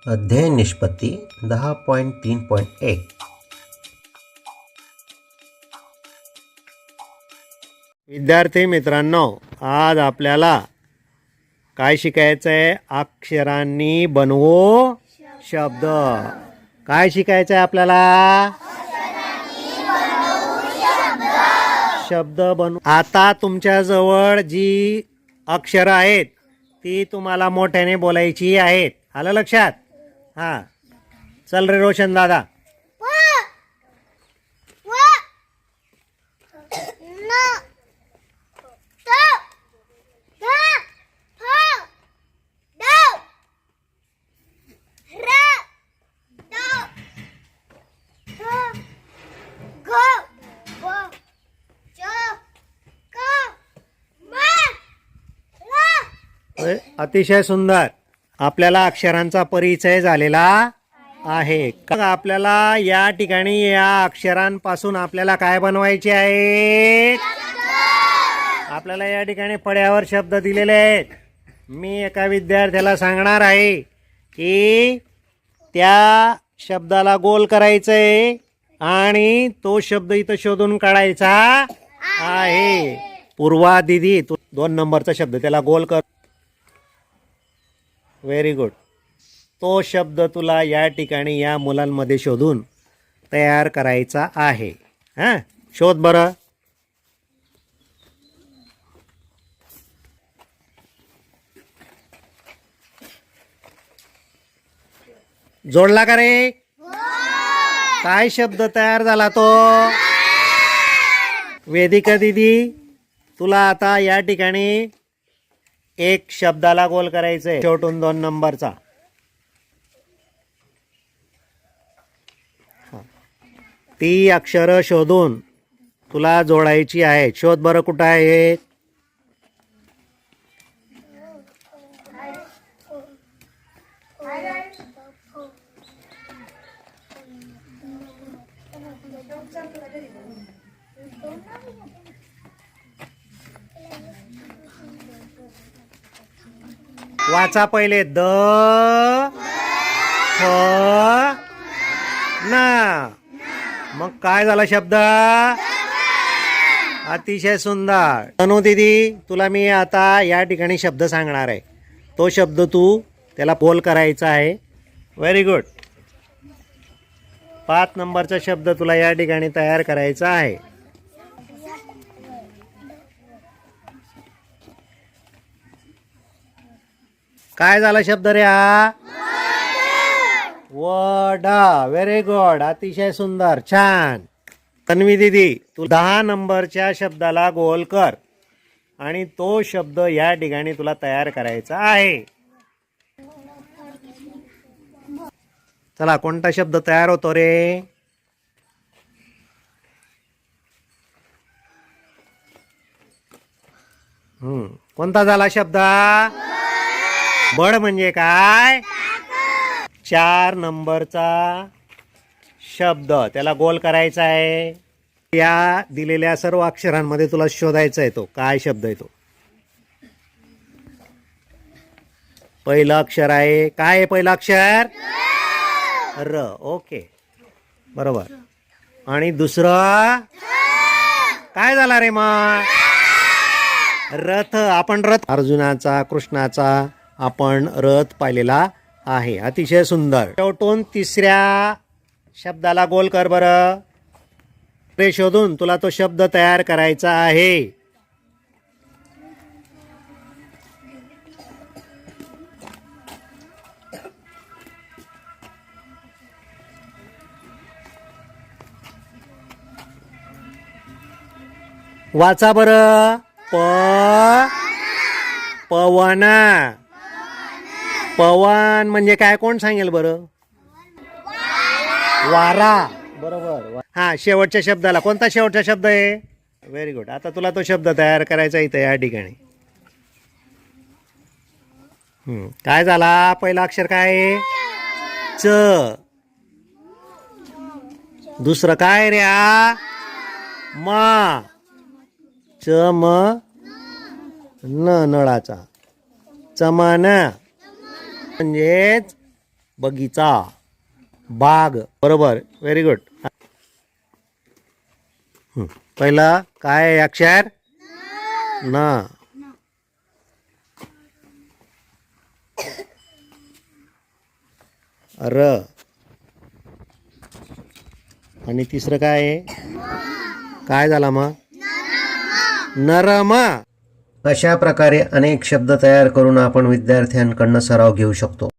अध्ययन निष्पत्ती 10.3.1 विद्यार्थी मित्रांनो, आज आपल्याला काय शिकायचं आहे? अक्षरांनी बनवू शब्द. काय शिकायचं आहे आपल्याला? शब्द बनवू. आता तुमच्या जवळ जी अक्षर आहेत ती तुम्हाला मोठ्याने बोलायची आहेत. आलं लक्षात? हां, चल रे रोशन दादा. अतिशय सुंदर. आपल्याला अक्षरांचा परिचय झालेला आहे. आपल्याला या ठिकाणी या अक्षरांपासून आपल्याला काय बनवायचे आहे? आपल्याला या ठिकाणी फळ्यावर शब्द दिलेले आहेत. मी एका विद्यार्थ्याला सांगणार आहे की त्या शब्दाला गोल करायचंय आणि तो शब्द इथं शोधून काढायचा आहे. पूर्वा दीदी, तू 2 नंबरचा शब्द त्याला गोल कर. Very good. तो शब्द तुला या ठिकाणी या मुलांमध्ये शोधून तयार करायचा आहे. हां, शोध बरं. जोडला का रे? काय शब्द तयार झाला तो? वेदिका दीदी, तुला आता या ठिकाणी एक शब्दाला गोल करायचंय शेवटून 2 नंबरचा. ती अक्षर शोधून तुला जोडायची आहे. शोध बरं कुठं आहे? वाचा पहिले. द फ ना. मग काय झाला शब्द? अतिशय सुंदर. तनु दीदी, तुला मी आता या ठिकाणी शब्द सांगणार आहे. तो शब्द तू त्याला गोल करायचा आहे. Very good. 5 नंबरचा शब्द तुला या ठिकाणी तयार करायचा आहे. काय झाला शब्द रे हा? वडा. Very good. अतिशय सुंदर, छान. तन्वी दीदी, तू 10 नंबरच्या शब्दाला गोल कर आणि तो शब्द या ठिकाणी तुला तयार करायचा आहे. चला, कोणता शब्द तयार होतो रे? कोणता झाला शब्द? बड म्हणजे काय? 4 नंबरचा शब्द त्याला गोल करायचा आहे. या दिलेल्या सर्व अक्षरांमध्ये तुला शोधायचा आहे तो काय शब्द आहे. तो पहिलं अक्षर आहे. काय आहे पहिलं अक्षर? र. ओके, बरोबर. आणि दुसरं काय झाला रे मग? रथ. आपण रथ, अर्जुनाचा, कृष्णाचा आपण रथ पाहिलेला आहे. अतिशय सुंदर. शेवटून 3ऱ्या शब्दाला गोल कर बरं. रे शोधून तुला तो शब्द तयार करायचा आहे. वाचा बरं. पवन. पवन म्हणजे काय? कोण सांगेल बरं? वारा. बरोबर. हा, शेवटच्या शब्दाला कोणता शेवटचा शब्द आहे? Very good. आता तुला तो शब्द तयार करायचा इथे या ठिकाणी. काय झाला? पहिला अक्षर काय आहे? च. दुसरं काय रे? मा. च म न, नळाचा. चमान म्हणजेच बगीचा, बाग. बरोबर, व्हेरी गुड. पहिला काय आहे अक्षर? न. र. आणि तिसरं काय आहे? काय झाला मग? नरम. अशा प्रकारे अनेक शब्द तयार करून आपण विद्यार्थ्यांकडनं सराव घेऊ शकतो.